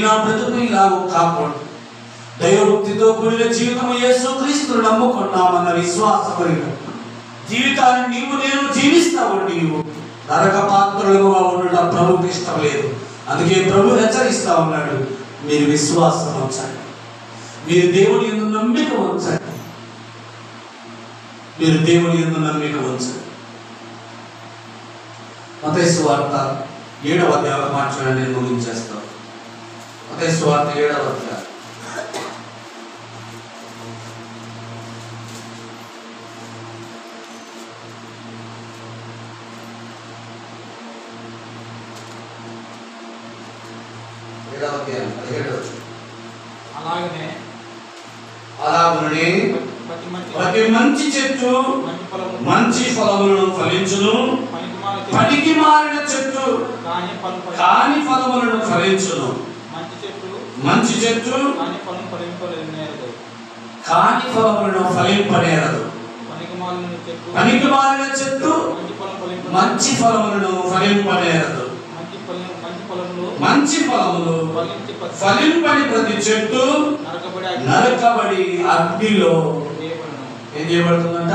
నా బ్రతుకు ఇలాగూ కాకూడదు. దైవభక్తితో కూడిన జీవితం, యేసుక్రీస్తును నమ్ముకున్నామన్న విశ్వాసమైన జీవితాన్ని నేను జీవిస్తావు. నీవు నరక పాత్రులుగా ఉండడం ప్రభుకి ఇష్టం లేదు. అందుకే ప్రభు హెచ్చరిస్తా ఉన్నాడు, మీరు విశ్వాసం ఉంచండి, మీరు దేవుని యందు నమ్మిక ఉంచండి, మీరు దేవుని యందు నమ్మిక ఉంచండి. మత్తయి సువార్త 7వ అధ్యాయం మాట్లాడి నేను ముగించేస్తాను. మత్తయి సువార్త 7వ అధ్యాయం. అలాగనే ప్రతి మంచి చెట్టు మంచి ఫలములను ఫలించును, పనికి మారిన చెట్టు కాని ఫలములను ఫలించును. మంచి చెట్టు కాని ఫలములను ఫలింపనేరదు. పనికి మారిన చెట్టు మంచి ఫలములను ఫలింపనేరదు. మంచి ఫలములు ఫలింపని ప్రతి చెట్టు నరకబడి అగ్నిలో ఏం చేయబడుతుందంట?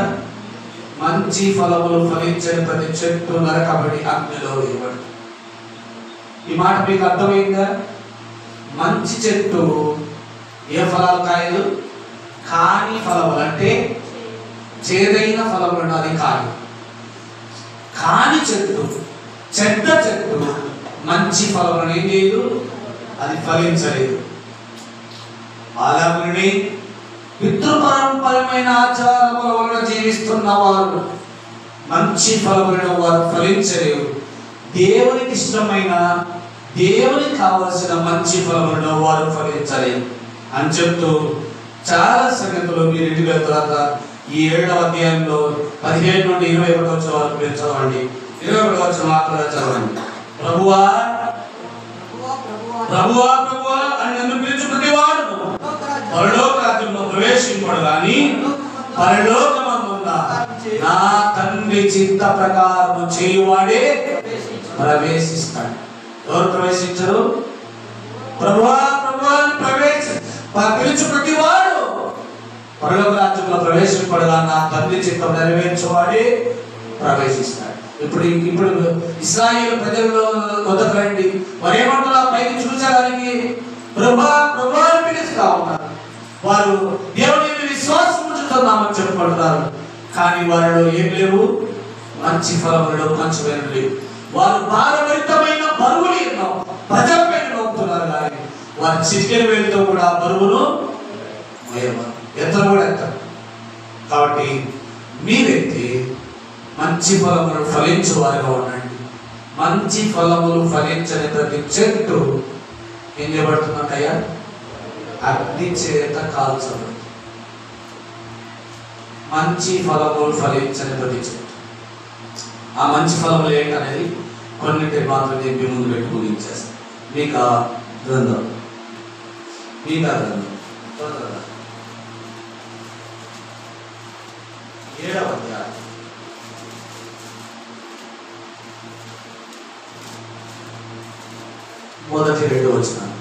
మంచి ఫలములు ఫలించని ప్రతి చెట్టు నరకబడి అగ్నిలో వేయబడుతుంది. ఈ మాట మీకు అర్థమైందా? మంచి చెట్టు ఏ ఫలాలు కాయలు? కాని ఫలములు అంటే చేదైన ఫలములు, అది కాదు. కాని చెట్టు, చెడ్డ చెట్టు మంచి ఫలములను ఏం చేయదు, అది ఫలించలేదు. అలాగనే పితృపరంపరమైన ఆచారముల వలన జీవిస్తున్న వారు మంచి ఫలములను వారు ఫలించలేరు. దేవునికి ఇష్టమైన, దేవునికి కావలసిన మంచి ఫలములను వారు ఫలించలేరు అని చెప్తూ చాలా సంగతులు మీరు ఇంటికి వెళ్ళిన తర్వాత ఈ 7వ అధ్యాయంలో 17 నుండి 21 వచనం వరకు మీరు చదవండి. 21 వచనం మాత్రమే చదవండి. ప్రభువా ప్రభువా ప్రభువా అని నన్ను పిలిచి ప్రతివాడు పరలోక రాజ్యంలో ప్రవేశింపడు గాని పరలోకమందున్న నా తండ్రి చిత్త ప్రకారం చేయువాడే ప్రవేశిస్తాడు. ఎవరు ప్రవేశించరు? ప్రభువా ప్రభువా అని పిలిచి ప్రతివాడు పరలోక రాజ్యంలో ప్రవేశింపడుగా నా తండ్రి చిత్తం నెరవేర్చేవాడే ప్రవేశిస్తాడు. ఇప్పుడు ఇశ్రాయేలు ప్రజల్లో వద్దకు రండి, మరేమంటారా? పైకి చూసేదానికి ప్రభువా ప్రభువా అని పిలుస్తా ఉన్నారు. వారు దేవుని విశ్వాసం ఉంచుతున్నామని చెప్పుకుంటున్నారు, కానీ వారిలో ఏం లేవు? మంచి ఫలములు, మంచి వేరు లేవు. వారు భారభరితమైన బరువులు ఎన్నో ప్రజల పైన మోపుతున్నారు, కానీ వారి చిటికెన వేలుతో కూడా బరువును ఎత్తలు కూడా ఎత్తారు. కాబట్టి మీరైతే మంచి ఫలములు ఫలించే వారిగా ఉండండి. మంచి ఫలములు ఫలించని ప్రతి చెట్టు ఏం చేయబడుతుందంటయ్యా? అగ్ని చేత కాల్చబడుతుంది. మంచి ఫలములు ఫలించని ప్రతి చెట్టు. ఆ మంచి ఫలములు ఏంటనేది కొన్నింటి మాత్రం చెప్పి ముందు పెట్టి ముగించేస్తాను. మీకు గ్రంథం 7వ అధ్యాయం మొదటి 2 వచనాలు.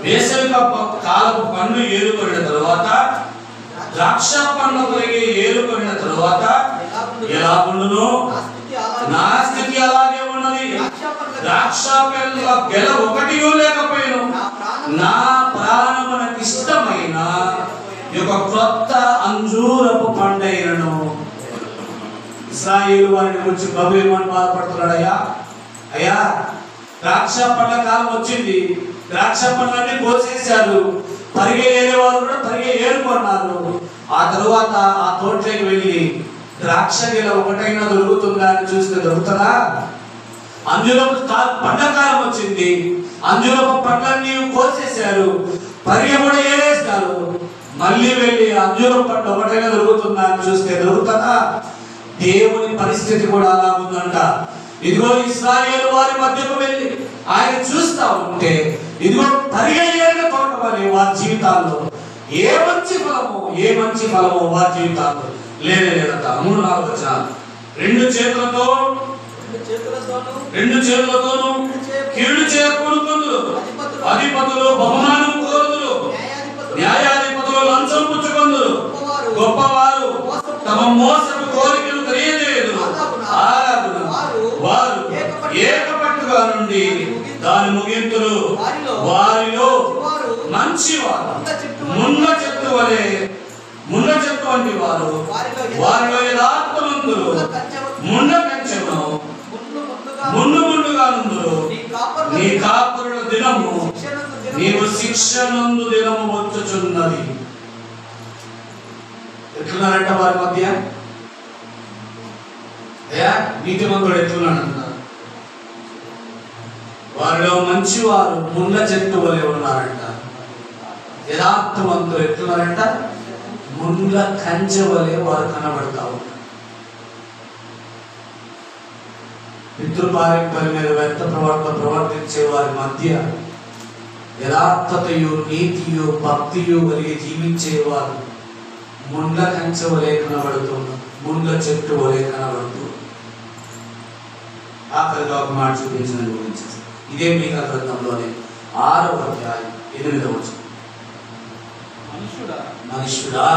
వేసవి కాలపు పండు ఏరుకొనిన తరువాత, ద్రాక్ష పండ్ల కొరిగే ఏరుకొనిన తరువాత ఎలా ఉండును? నా స్థితి అలాగే ఉన్నది. ద్రాక్ష పండ్ల గెల ఒకటియూ లేకపోయిను. నా ప్రాణమునకు ఇష్టమైన ఒక క్రొత్త అంజూరపు పండైనను. ఇశ్రాయేలు వారిని గురించి ప్రభు ఏమని బాధపడుతున్నాడు? అయ్యా ద్రాక్ష పండ్ల కాలం వచ్చింది, ద్రాక్ష పండ్లన్నీ కోసేశారు, పరిగే ఏరేవారు కూడా పరిగే ఏరుకున్నారు. ఆ తరువాత ఆ తోటలోకి వెళ్ళి ద్రాక్ష గెల ఒకటైనా దొరుకుతుందా అని చూస్తే దొరుకుతుందా? అంజూరపు పండ్ల కాలం వచ్చింది, అంజూరపు పండ్లన్నీ కోసేశారు, పరిగె కూడా ఏరేస్తారు. మళ్ళీ వెళ్ళి అంజూరపు పండు ఒకటైనా దొరుకుతుందా అని చూస్తే దొరుకుతుందా? దేవుని పరిస్థితి కూడా అలా ఉందంట. ఇదిగో ఇశ్రాయేలు వారి మధ్యకు వెళ్ళి ఆయన చూస్తా ఉంటే ఇదిగో పరిగెయ్యేన తోట వలె వారి జీవితాల్లో ఏ మంచి ఫలము వారి జీవితాల్లో లేనే లేదట. 3-4 వచనాలు. రెండు చేతులతోనూ కీడు చేయకూడదు. అధిపతులు బహుమానం కోరుదురు, న్యాయాధిపతులు లంచం పుచ్చుకొందురు. గొప్పవారు తమ మోసపు కోరికలు తెలియజేయదు. వారు ఏకపట్టుగా నుండి దాని ముగింతులు. వారిలో మంచివారు మున్న చెట్టు వంటి వారు, వారిలో యథార్థవంతులు మున్న కంచెను ముందుగా నుందురు. నీ కాపురుల దినము నీవు శిక్షనందు దినము వచ్చుచున్నది. ఎట్లున్నారంట వారి మధ్య? నీతిమంతుడు ఎట్లున్నాడంటున్నారు? వారిలో మంచివారు ముళ్ళ చెట్టు వలె ఉన్నారంట. యథార్థవంతులు ఎట్లున్నారంట? ముళ్ళ కంచె వలె వారు కనబడతావు. పితృపారంపర్య మీద వ్యర్థ ప్రవర్తించే వారి మధ్య యథార్థతయు నీతియు భక్తియు కలిగి జీవించేవారు ముండ్ల కంచె వలె కనబడుతున్నారు, ముండ్ల చెట్టు వలె కనబడుతూ. ఆఖరిగా ఒక మాట చూపించిన గురించి ఇదే మీకా గ్రంథంలోనే 6వ అధ్యాయం 8వ వచనం. మనుష్యుడా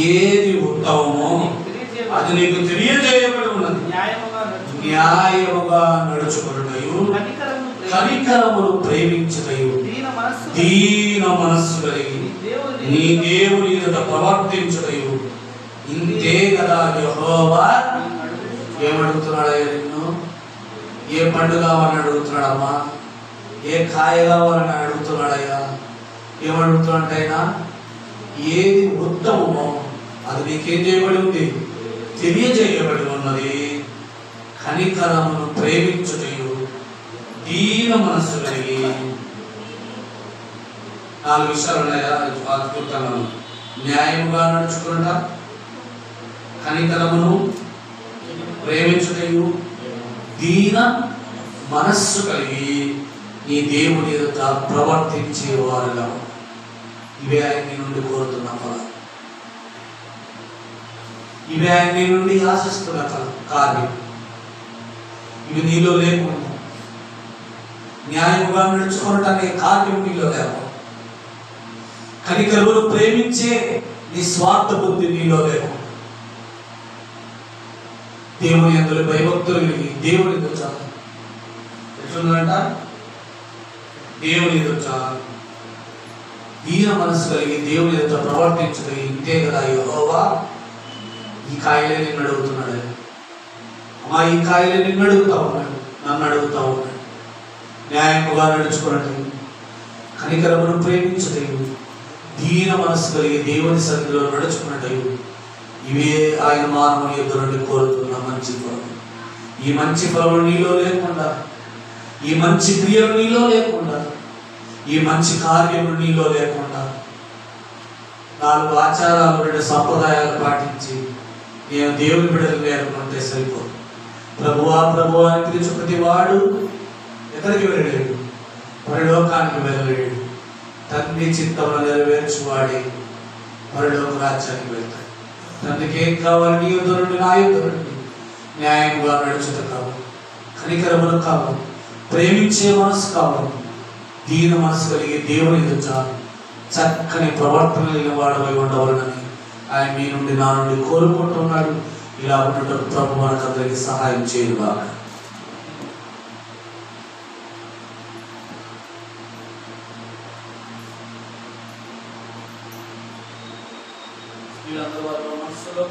ఏది ఉత్తమమో అది నీకు తెలియజేయబడి ఉన్నది. న్యాయముగా నడుచుకొనుటయు కనికరమును ప్రేమించుటయు దీన మనస్సు కలిగి నీ దేవుని ఎదుట ప్రవర్తించుటయు ఇంతే కదా యెహోవా. ఏమడుగుతున్నాడయ్యా నిన్ను? ఏ పండు కావాలని అడుగుతున్నాడమ్మా? ఏ కాయ కావాలని అడుగుతున్నాడయ్యా? ఏమడుగుతున్నాడైనా? ఏది ఉత్తమమో అది నీకేం చేయబడి ఉంది? తెలియజేయబడి ఉన్నది. కనికరమును ప్రేమించుటయు దీన మనస్సు కలిగి. 4 విషయాలు ఉన్నాయా? అద్భుతంగా న్యాయముగా నడుచుకుంట, కనికరమును ప్రేమించుటయు దీన మనస్సు కలిగి నీ దేవుని ఎదుట ప్రవర్తించేవారుగా. ఇవే ఆయన నీ నుండి కోరుతున్న ఫలం, ఇవే ఆయన నీ నుండి ఆశిస్తున్న కార్యం. ఇవి నీలో లేకుండా, న్యాయముగా నడుచుకోవటానికి కార్యం నీలో లేకుండా, కనికరమును ప్రేమించే నీ స్వార్థ బుద్ధి నీలో లేకుండా, దేవుని అందులో భయభక్తులు కలిగి దేవుని ఎదుట ఎట్లుందంట? దేవుని ఎదుట దీన మనస్సు కలిగి దేవుని ఎదుట ప్రవర్తించదు. ఇంతే కదా యెహోవా. ఈ కాయలే నిన్ను అడుగుతున్నాడు అమ్మా, ఈ కాయలే నిన్ను అడుగుతా ఉన్నాడు, నన్ను అడుగుతా ఉన్నాడు. న్యాయముగా నడుచుకున్నట్టు, కనికరమును ప్రేమించటయు దీన మనస్సు కలిగి దేవుని సన్నిధిలో నడుచుకున్నట్టు, ఇవే ఆయన మానవుని యొద్ద నుండి కోరుతున్న మంచి ఫలం. ఈ మంచి ఫలం నీలో లేకుండా, ఈ మంచి క్రియలు నీలో లేకుండా, ఈ మంచి కార్యములు నీలో లేకుండా, 4 ఆచారాలు 2 సంప్రదాయాలు పాటించి నేను దేవుని బిడ్డలు లేకుంటే సరిపోదు. ప్రభువా ప్రభువా అని పిలిచి ప్రతి వాడు ఎక్కడికి వెళ్ళలేడు? పరలోకానికి వెళ్ళలేడు. తండ్రి చిత్తమును నెరవేర్చువాడే పరలోక రాజ్యానికి వెళ్తాడు. తండ్రికి ఏం కావాలి? నీ యొద్ద నుండి, నా యొద్ద నుండి న్యాయముగా నడుచుట కావాలి, కనికరమును కావాలి, ప్రేమించే మనసు కావాలి, దీన మనసు కలిగి దేవుని ఎదుట చక్కని ప్రవర్తన కలిగిన వాడవై ఉండవాలని ఆయన మీ నుండి, నా నుండి కోరుకుంటున్నాడు. ఇలా ఉండటం ప్రభు మనకందరికీ సహాయం చేయనుగాక. వీళ్ళందరూ వారి మనస్సులో